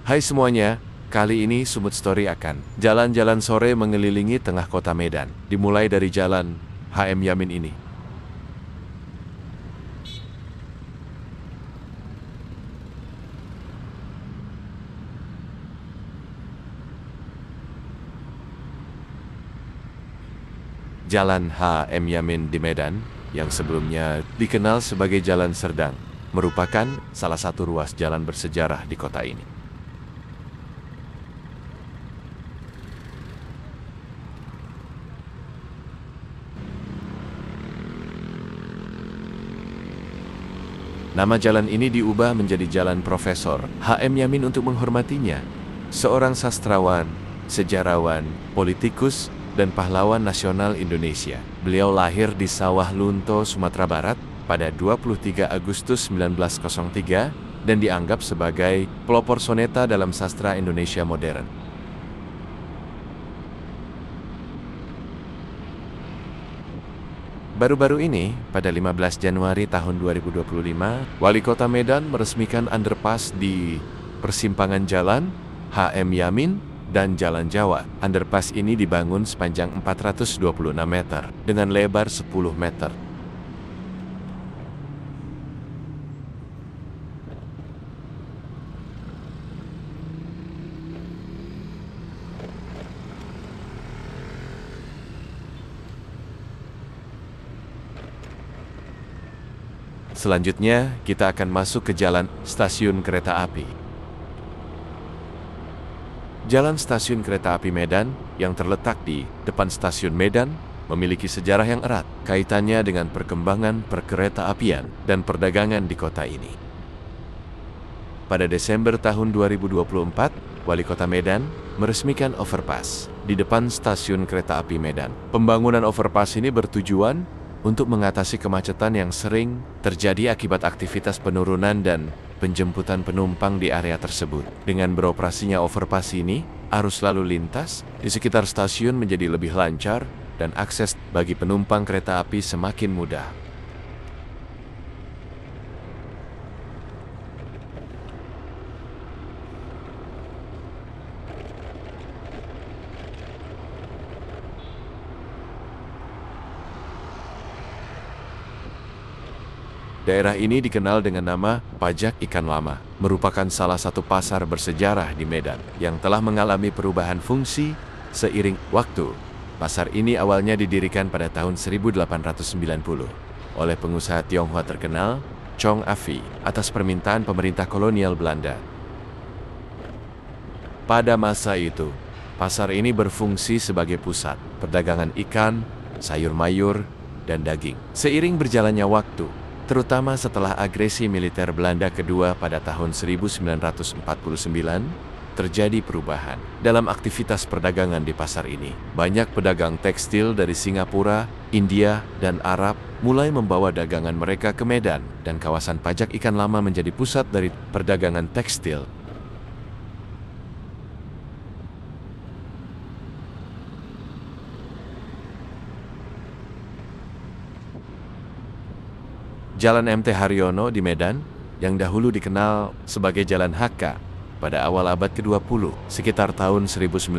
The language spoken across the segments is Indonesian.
Hai semuanya, kali ini Sumut Story akan jalan-jalan sore mengelilingi tengah kota Medan, dimulai dari jalan HM Yamin ini. Jalan HM Yamin di Medan, yang sebelumnya dikenal sebagai Jalan Serdang, merupakan salah satu ruas jalan bersejarah di kota ini. Nama jalan ini diubah menjadi Jalan Profesor HM Yamin untuk menghormatinya, seorang sastrawan, sejarawan, politikus, dan pahlawan nasional Indonesia. Beliau lahir di Sawah Lunto, Sumatera Barat pada 23 Agustus 1903 dan dianggap sebagai pelopor soneta dalam sastra Indonesia modern. Baru-baru ini, pada 15 Januari tahun 2025, Wali Kota Medan meresmikan underpass di persimpangan jalan HM Yamin dan Jalan Jawa. Underpass ini dibangun sepanjang 426 meter dengan lebar 10 meter. Selanjutnya, kita akan masuk ke jalan stasiun kereta api. Jalan stasiun kereta api Medan yang terletak di depan stasiun Medan memiliki sejarah yang erat kaitannya dengan perkembangan perkereta-apian dan perdagangan di kota ini. Pada Desember tahun 2024, Wali Kota Medan meresmikan overpass di depan stasiun kereta api Medan. Pembangunan overpass ini bertujuan untuk mengatasi kemacetan yang sering terjadi akibat aktivitas penurunan dan penjemputan penumpang di area tersebut. Dengan beroperasinya overpass ini, arus lalu lintas di sekitar stasiun menjadi lebih lancar dan akses bagi penumpang kereta api semakin mudah. Daerah ini dikenal dengan nama Pajak Ikan Lama, merupakan salah satu pasar bersejarah di Medan yang telah mengalami perubahan fungsi seiring waktu. Pasar ini awalnya didirikan pada tahun 1890 oleh pengusaha Tionghoa terkenal Chong Afi atas permintaan pemerintah kolonial Belanda. Pada masa itu, pasar ini berfungsi sebagai pusat perdagangan ikan, sayur mayur, dan daging. Seiring berjalannya waktu, terutama setelah agresi militer Belanda kedua pada tahun 1949, terjadi perubahan dalam aktivitas perdagangan di pasar ini. Banyak pedagang tekstil dari Singapura, India, dan Arab mulai membawa dagangan mereka ke Medan, dan kawasan Pajak Ikan Lama menjadi pusat dari perdagangan tekstil. Jalan MT Haryono di Medan, yang dahulu dikenal sebagai Jalan HK, pada awal abad ke-20, sekitar tahun 1904,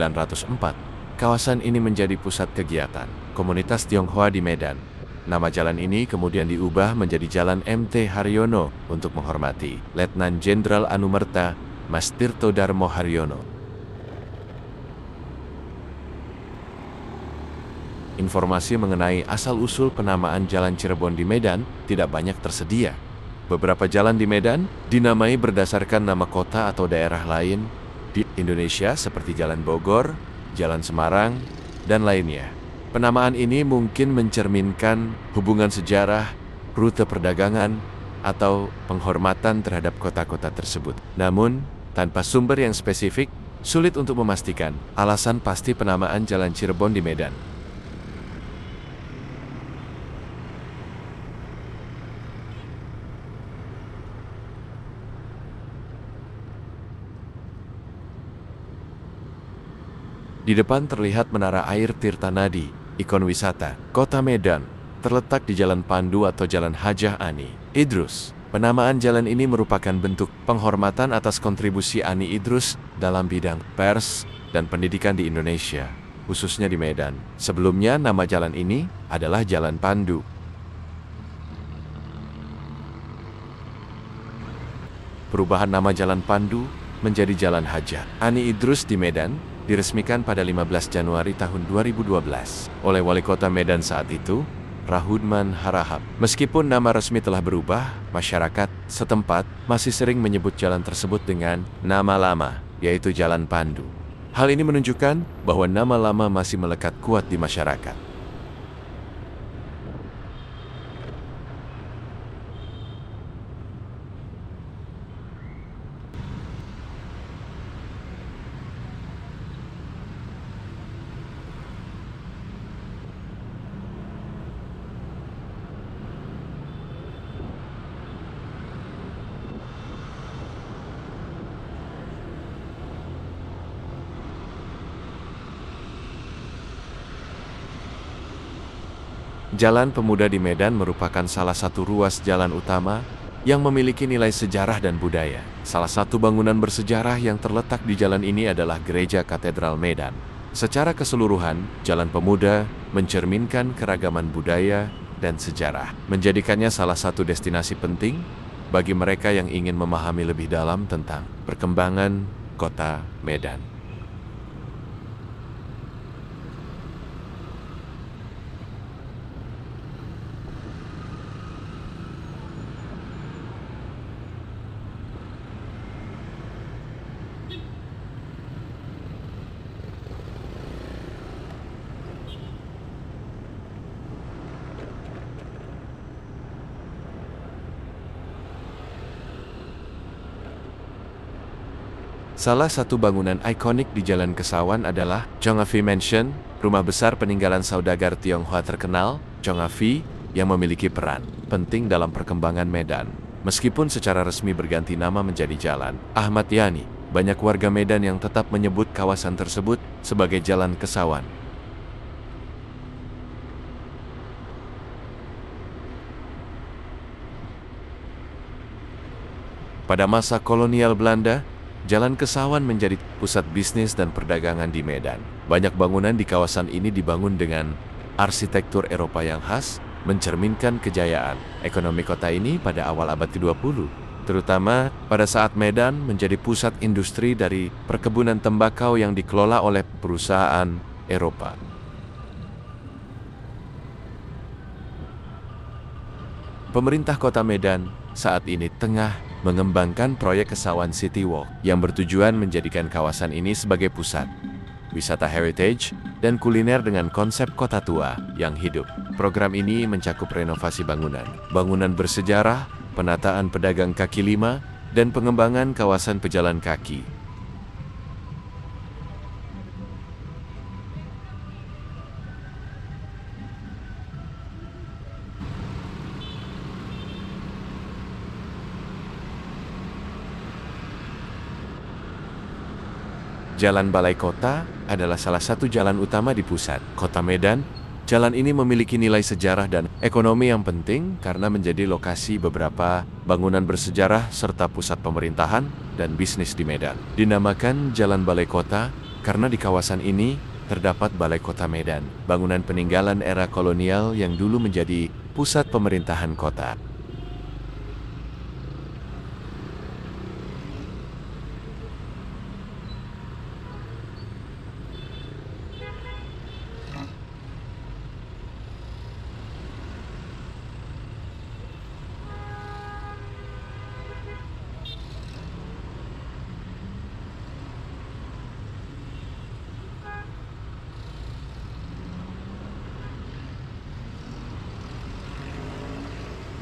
kawasan ini menjadi pusat kegiatan komunitas Tionghoa di Medan. Nama jalan ini kemudian diubah menjadi Jalan MT Haryono untuk menghormati Letnan Jenderal Anumerta Mas Tirto Darmo Haryono. Informasi mengenai asal-usul penamaan Jalan Cirebon di Medan tidak banyak tersedia. Beberapa jalan di Medan dinamai berdasarkan nama kota atau daerah lain di Indonesia seperti Jalan Bogor, Jalan Semarang, dan lainnya. Penamaan ini mungkin mencerminkan hubungan sejarah, rute perdagangan, atau penghormatan terhadap kota-kota tersebut. Namun, tanpa sumber yang spesifik, sulit untuk memastikan alasan pasti penamaan Jalan Cirebon di Medan. Di depan terlihat Menara Air Tirta Nadi, ikon wisata kota Medan, terletak di Jalan Pandu atau Jalan Hajah Ani Idrus. Penamaan jalan ini merupakan bentuk penghormatan atas kontribusi Ani Idrus dalam bidang pers dan pendidikan di Indonesia, khususnya di Medan. Sebelumnya nama jalan ini adalah Jalan Pandu. Perubahan nama Jalan Pandu menjadi Jalan Hajat Ani Idrus di Medan diresmikan pada 15 Januari tahun 2012 oleh Wali Kota Medan saat itu, Rahudman Harahap. Meskipun nama resmi telah berubah, masyarakat setempat masih sering menyebut jalan tersebut dengan nama lama, yaitu Jalan Pandu. Hal ini menunjukkan bahwa nama lama masih melekat kuat di masyarakat. Jalan Pemuda di Medan merupakan salah satu ruas jalan utama yang memiliki nilai sejarah dan budaya. Salah satu bangunan bersejarah yang terletak di jalan ini adalah Gereja Katedral Medan. Secara keseluruhan, Jalan Pemuda mencerminkan keragaman budaya dan sejarah, menjadikannya salah satu destinasi penting bagi mereka yang ingin memahami lebih dalam tentang perkembangan kota Medan. Salah satu bangunan ikonik di Jalan Kesawan adalah Chongafi Mansion, rumah besar peninggalan saudagar Tionghoa terkenal, Chongafi, yang memiliki peran penting dalam perkembangan Medan. Meskipun secara resmi berganti nama menjadi Jalan Ahmad Yani, banyak warga Medan yang tetap menyebut kawasan tersebut sebagai Jalan Kesawan. Pada masa kolonial Belanda, Jalan Kesawan menjadi pusat bisnis dan perdagangan di Medan. Banyak bangunan di kawasan ini dibangun dengan arsitektur Eropa yang khas, mencerminkan kejayaan ekonomi kota ini pada awal abad ke-20, terutama pada saat Medan menjadi pusat industri dari perkebunan tembakau yang dikelola oleh perusahaan Eropa. Pemerintah Kota Medan saat ini tengah mengembangkan proyek Kesawan City Walk yang bertujuan menjadikan kawasan ini sebagai pusat wisata heritage dan kuliner dengan konsep kota tua yang hidup. Program ini mencakup renovasi bangunan, bangunan bersejarah, penataan pedagang kaki lima, dan pengembangan kawasan pejalan kaki. Jalan Balai Kota adalah salah satu jalan utama di pusat kota Medan. Jalan ini memiliki nilai sejarah dan ekonomi yang penting karena menjadi lokasi beberapa bangunan bersejarah serta pusat pemerintahan dan bisnis di Medan. Dinamakan Jalan Balai Kota karena di kawasan ini terdapat Balai Kota Medan, bangunan peninggalan era kolonial yang dulu menjadi pusat pemerintahan kota.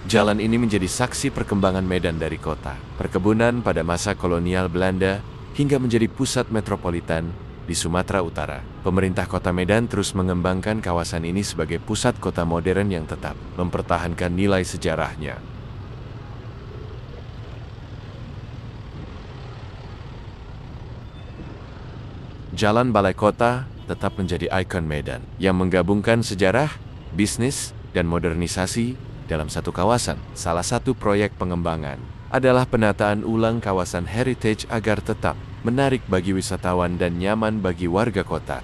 Jalan ini menjadi saksi perkembangan Medan dari kota perkebunan pada masa kolonial Belanda hingga menjadi pusat metropolitan di Sumatera Utara. Pemerintah Kota Medan terus mengembangkan kawasan ini sebagai pusat kota modern yang tetap mempertahankan nilai sejarahnya. Jalan Balai Kota tetap menjadi ikon Medan yang menggabungkan sejarah, bisnis, dan modernisasi dalam satu kawasan. Salah satu proyek pengembangan adalah penataan ulang kawasan heritage agar tetap menarik bagi wisatawan dan nyaman bagi warga kota.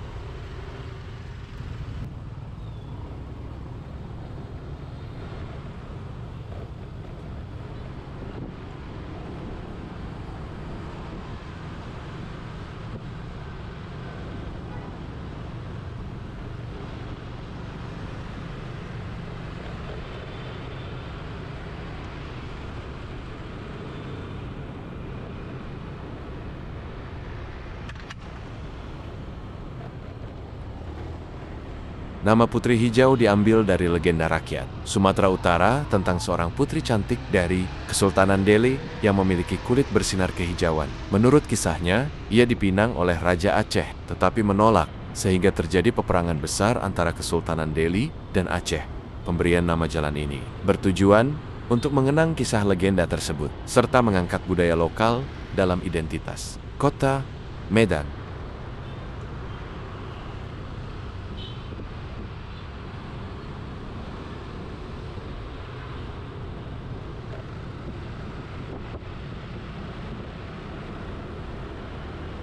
Nama Putri Hijau diambil dari legenda rakyat Sumatera Utara tentang seorang putri cantik dari Kesultanan Delhi yang memiliki kulit bersinar kehijauan. Menurut kisahnya, ia dipinang oleh Raja Aceh, tetapi menolak, sehingga terjadi peperangan besar antara Kesultanan Delhi dan Aceh. Pemberian nama jalan ini bertujuan untuk mengenang kisah legenda tersebut, serta mengangkat budaya lokal dalam identitas kota Medan.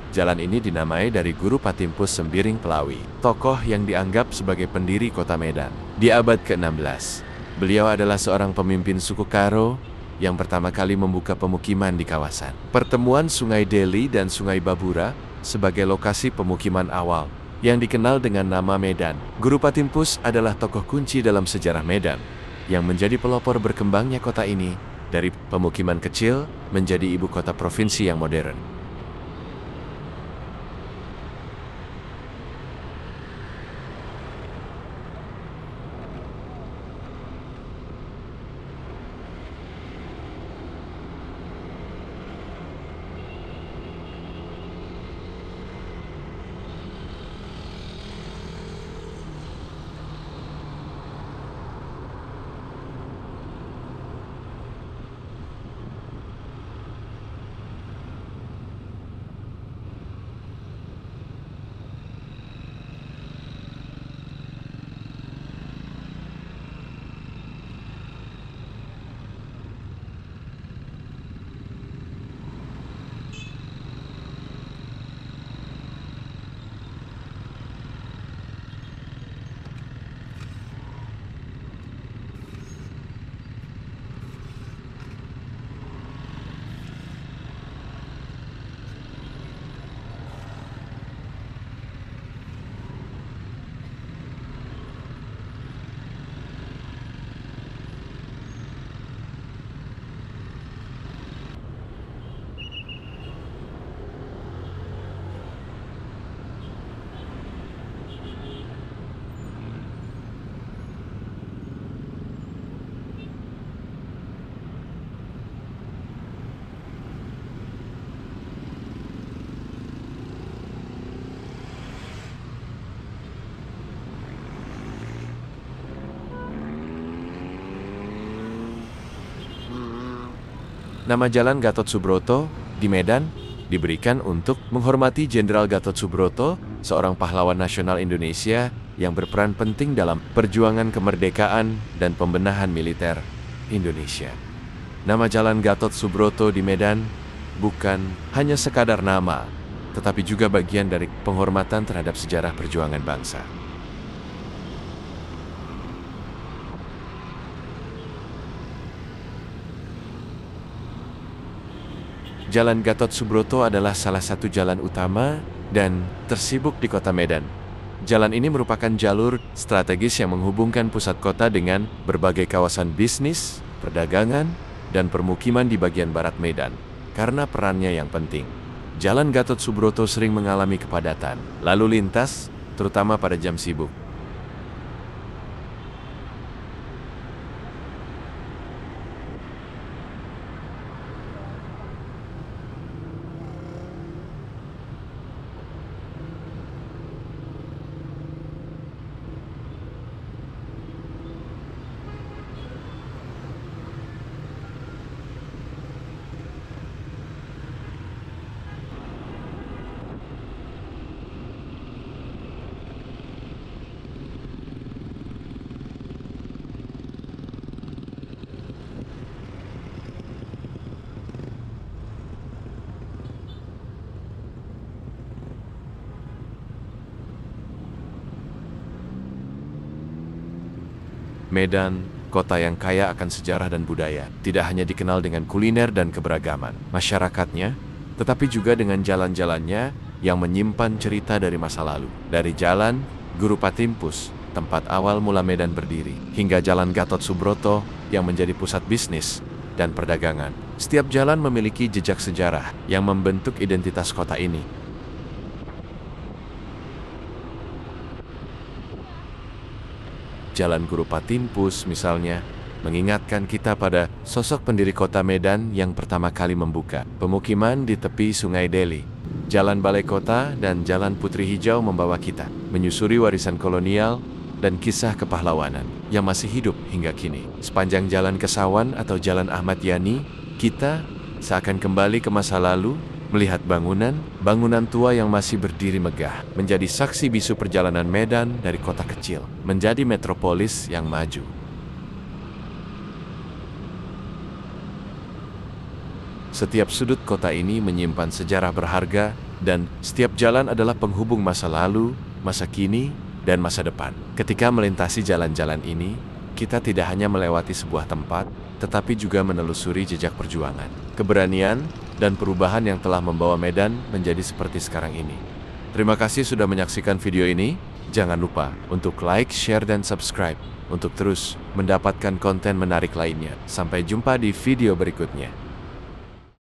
Jalan ini dinamai dari Guru Patimpus Sembiring Pelawi, tokoh yang dianggap sebagai pendiri kota Medan di abad ke-16. Beliau adalah seorang pemimpin suku Karo yang pertama kali membuka pemukiman di kawasan pertemuan Sungai Deli dan Sungai Babura sebagai lokasi pemukiman awal yang dikenal dengan nama Medan. Guru Patimpus adalah tokoh kunci dalam sejarah Medan yang menjadi pelopor berkembangnya kota ini dari pemukiman kecil menjadi ibu kota provinsi yang modern. Nama Jalan Gatot Subroto di Medan diberikan untuk menghormati Jenderal Gatot Subroto, seorang pahlawan nasional Indonesia yang berperan penting dalam perjuangan kemerdekaan dan pembenahan militer Indonesia. Nama Jalan Gatot Subroto di Medan bukan hanya sekadar nama, tetapi juga bagian dari penghormatan terhadap sejarah perjuangan bangsa. Jalan Gatot Subroto adalah salah satu jalan utama dan tersibuk di kota Medan. Jalan ini merupakan jalur strategis yang menghubungkan pusat kota dengan berbagai kawasan bisnis, perdagangan, dan permukiman di bagian barat Medan. Karena perannya yang penting, Jalan Gatot Subroto sering mengalami kepadatan lalu lintas, terutama pada jam sibuk. Medan, kota yang kaya akan sejarah dan budaya, tidak hanya dikenal dengan kuliner dan keberagaman masyarakatnya, tetapi juga dengan jalan-jalannya yang menyimpan cerita dari masa lalu. Dari jalan Guru Patimpus, tempat awal mula Medan berdiri, hingga jalan Gatot Subroto yang menjadi pusat bisnis dan perdagangan. Setiap jalan memiliki jejak sejarah yang membentuk identitas kota ini. Jalan Guru Patimpus misalnya, mengingatkan kita pada sosok pendiri kota Medan yang pertama kali membuka pemukiman di tepi Sungai Deli. Jalan Balai Kota dan Jalan Putri Hijau membawa kita menyusuri warisan kolonial dan kisah kepahlawanan yang masih hidup hingga kini. Sepanjang Jalan Kesawan atau Jalan Ahmad Yani, kita seakan kembali ke masa lalu, melihat bangunan tua yang masih berdiri megah, menjadi saksi bisu perjalanan Medan dari kota kecil menjadi metropolis yang maju. Setiap sudut kota ini menyimpan sejarah berharga, dan setiap jalan adalah penghubung masa lalu, masa kini, dan masa depan. Ketika melintasi jalan-jalan ini, kita tidak hanya melewati sebuah tempat, tetapi juga menelusuri jejak perjuangan, keberanian, dan perubahan yang telah membawa Medan menjadi seperti sekarang ini. Terima kasih sudah menyaksikan video ini. Jangan lupa untuk like, share, dan subscribe untuk terus mendapatkan konten menarik lainnya. Sampai jumpa di video berikutnya.